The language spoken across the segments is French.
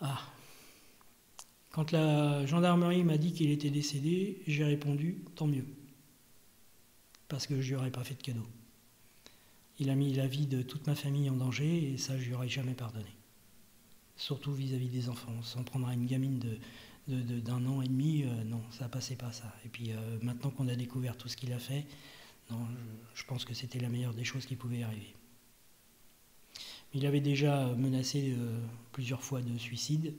Ah, quand la gendarmerie m'a dit qu'il était décédé, j'ai répondu tant mieux, parce que je lui aurais pas fait de cadeau. Il a mis la vie de toute ma famille en danger et ça, je lui aurais jamais pardonné. Surtout vis-à-vis des enfants. S'en prendre à une gamine d'un an et demi, non, ça passait pas ça. Et puis maintenant qu'on a découvert tout ce qu'il a fait, non, je pense que c'était la meilleure des choses qui pouvait arriver. Il avait déjà menacé plusieurs fois de suicide,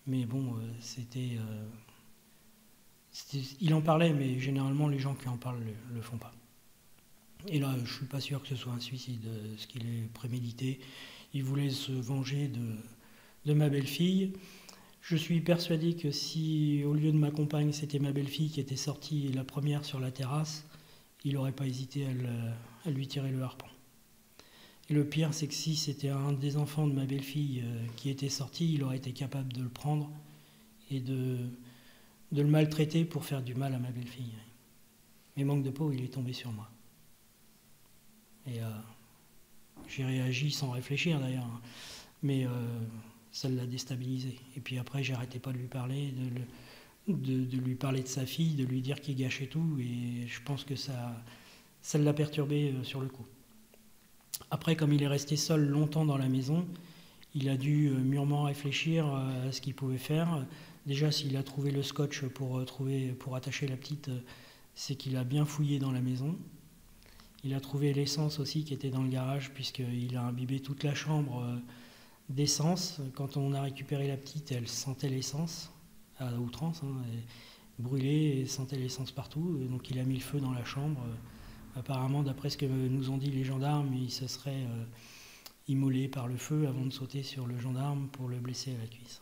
mais bon, il en parlait, mais généralement les gens qui en parlent le font pas. Et là, je suis pas sûr que ce soit un suicide, ce qu'il est prémédité. Il voulait se venger de ma belle-fille. Je suis persuadé que si, au lieu de ma compagne, c'était ma belle-fille qui était sortie la première sur la terrasse, il n'aurait pas hésité à lui tirer le harpon. Et le pire, c'est que si c'était un des enfants de ma belle-fille qui était sorti, il aurait été capable de le prendre et de le maltraiter pour faire du mal à ma belle-fille. Mais manque de peau, il est tombé sur moi. Et j'ai réagi sans réfléchir d'ailleurs. Mais ça l'a déstabilisé. Et puis après, j'arrêtais pas de lui parler, de lui parler de sa fille, de lui dire qu'il gâchait tout. Et je pense que ça l'a perturbé sur le coup. Après, comme il est resté seul longtemps dans la maison, il a dû mûrement réfléchir à ce qu'il pouvait faire. Déjà, s'il a trouvé le scotch pour attacher la petite, c'est qu'il a bien fouillé dans la maison. Il a trouvé l'essence aussi qui était dans le garage, puisqu'il a imbibé toute la chambre d'essence. Quand on a récupéré la petite, elle sentait l'essence à outrance, hein, brûlée et sentait l'essence partout. Et donc il a mis le feu dans la chambre. Apparemment, d'après ce que nous ont dit les gendarmes, il se serait immolé par le feu avant de sauter sur le gendarme pour le blesser à la cuisse.